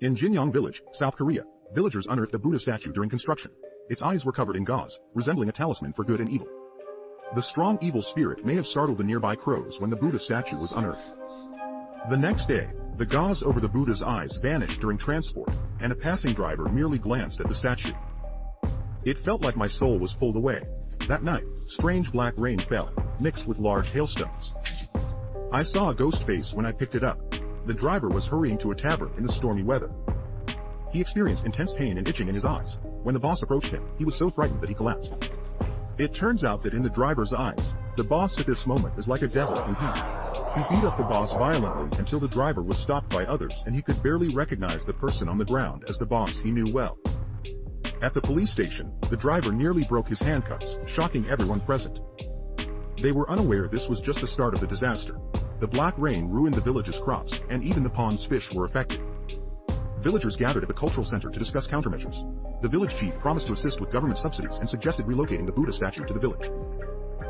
In Jinyang Village, South Korea, villagers unearthed a Buddha statue during construction. Its eyes were covered in gauze, resembling a talisman for good and evil. The strong evil spirit may have startled the nearby crows when the Buddha statue was unearthed. The next day, the gauze over the Buddha's eyes vanished during transport, and a passing driver merely glanced at the statue. It felt like my soul was pulled away. That night, strange black rain fell, mixed with large hailstones. I saw a ghost face when I picked it up. The driver was hurrying to a tavern in the stormy weather. He experienced intense pain and itching in his eyes. When the boss approached him, he was so frightened that he collapsed. It turns out that in the driver's eyes, the boss at this moment is like a devil in heat. He beat up the boss violently until the driver was stopped by others and he could barely recognize the person on the ground as the boss he knew well. At the police station, the driver nearly broke his handcuffs, shocking everyone present. They were unaware this was just the start of the disaster. The black rain ruined the village's crops, and even the pond's fish were affected. Villagers gathered at the cultural center to discuss countermeasures. The village chief promised to assist with government subsidies and suggested relocating the Buddha statue to the village.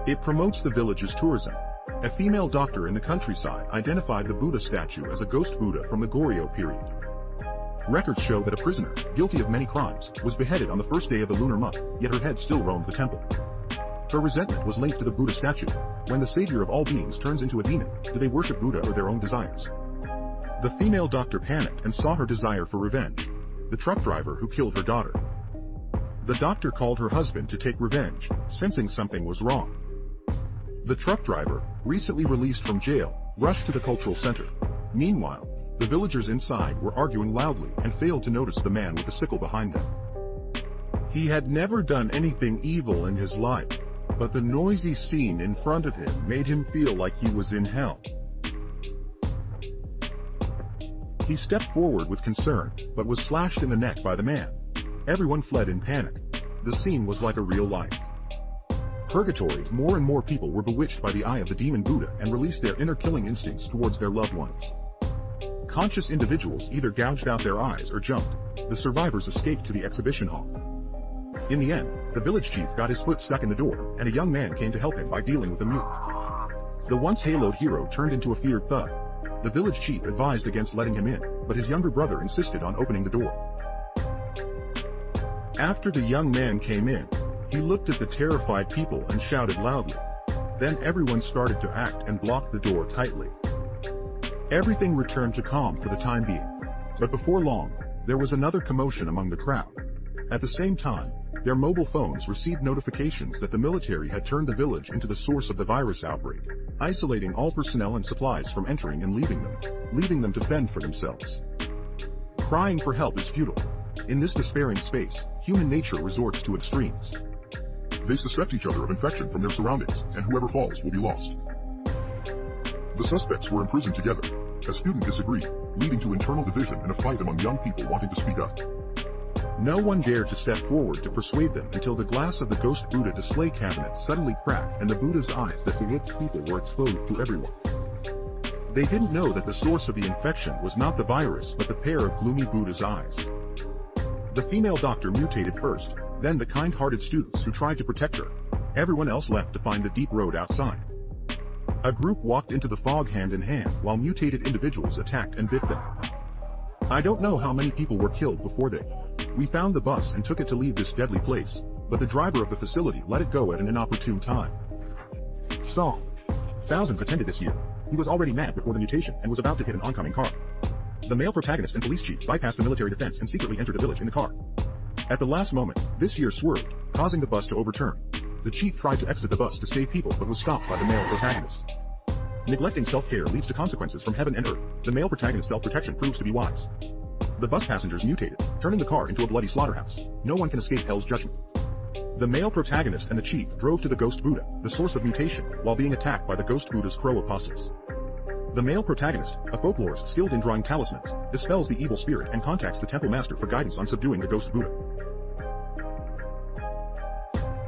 It promotes the village's tourism. A female doctor in the countryside identified the Buddha statue as a ghost Buddha from the Goryeo period. Records show that a prisoner, guilty of many crimes, was beheaded on the first day of the lunar month, yet her head still roamed the temple. Her resentment was linked to the Buddha statue. When the savior of all beings turns into a demon, do they worship Buddha or their own desires? The female doctor panicked and saw her desire for revenge. The truck driver who killed her daughter. The doctor called her husband to take revenge, sensing something was wrong. The truck driver, recently released from jail, rushed to the cultural center. Meanwhile, the villagers inside were arguing loudly and failed to notice the man with the sickle behind them. He had never done anything evil in his life, but the noisy scene in front of him made him feel like he was in hell. He stepped forward with concern, but was slashed in the neck by the man. Everyone fled in panic. The scene was like a real life purgatory. More and more people were bewitched by the eye of the demon Buddha and released their inner killing instincts towards their loved ones. Conscious individuals either gouged out their eyes or jumped. The survivors escaped to the exhibition hall. In the end, the village chief got his foot stuck in the door, and a young man came to help him by dealing with a mute. The once haloed hero turned into a feared thug. The village chief advised against letting him in, but his younger brother insisted on opening the door. After the young man came in, he looked at the terrified people and shouted loudly. Then everyone started to act and blocked the door tightly. Everything returned to calm for the time being. But before long, there was another commotion among the crowd. At the same time, their mobile phones received notifications that the military had turned the village into the source of the virus outbreak, isolating all personnel and supplies from entering and leaving them to fend for themselves. Crying for help is futile. In this despairing space, human nature resorts to extremes. They suspect each other of infection from their surroundings, and whoever falls will be lost. The suspects were imprisoned together. A student disagreed, leading to internal division and a fight among young people wanting to speak up. No one dared to step forward to persuade them until the glass of the ghost Buddha display cabinet suddenly cracked and the Buddha's eyes that bewitched people were exposed to everyone. They didn't know that the source of the infection was not the virus but the pair of gloomy Buddha's eyes. The female doctor mutated first, then the kind-hearted students who tried to protect her. Everyone else left to find the deep road outside. A group walked into the fog hand in hand while mutated individuals attacked and bit them. I don't know how many people were killed before they. We found the bus and took it to leave this deadly place, but the driver of the facility let it go at an inopportune time. So, thousands attended this year. He was already mad before the mutation and was about to hit an oncoming car. The male protagonist and police chief bypassed the military defense and secretly entered the village in the car. At the last moment, this year swerved, causing the bus to overturn. The chief tried to exit the bus to save people but was stopped by the male protagonist. Neglecting self-care leads to consequences from heaven and earth. The male protagonist's self-protection proves to be wise. The bus passengers mutated, turning the car into a bloody slaughterhouse. No one can escape hell's judgment. The male protagonist and the chief drove to the ghost Buddha, the source of mutation, while being attacked by the ghost Buddha's crow apostles. The male protagonist, a folklorist skilled in drawing talismans, dispels the evil spirit and contacts the temple master for guidance on subduing the ghost Buddha.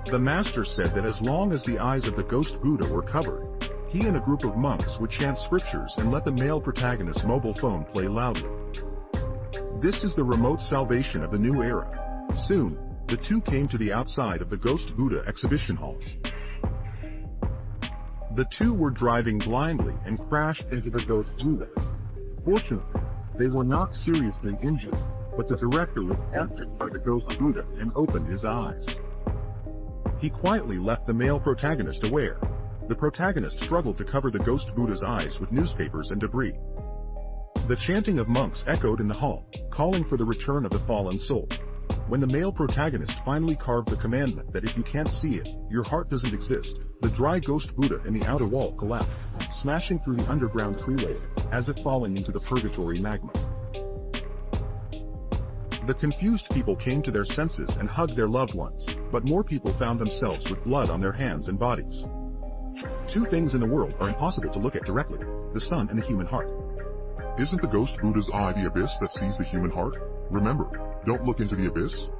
The master said that as long as the eyes of the ghost Buddha were covered, he and a group of monks would chant scriptures and let the male protagonist's mobile phone play loudly. This is the remote salvation of the new era. Soon, the two came to the outside of the ghost Buddha exhibition halls. The two were driving blindly and crashed into the ghost Buddha. Fortunately, They were not seriously injured, but the director was captured by the ghost Buddha and opened his eyes. He quietly left the male protagonist aware. The protagonist struggled to cover the ghost Buddha's eyes with newspapers and debris. The chanting of monks echoed in the hall, calling for the return of the fallen soul. When the male protagonist finally carved the commandment that if you can't see it, your heart doesn't exist, the dry ghost Buddha in the outer wall collapsed, smashing through the underground tree layer, as if falling into the purgatory magma. The confused people came to their senses and hugged their loved ones, but more people found themselves with blood on their hands and bodies. Two things in the world are impossible to look at directly: the sun and the human heart. Isn't the ghost Buddha's eye the abyss that sees the human heart? Remember, don't look into the abyss,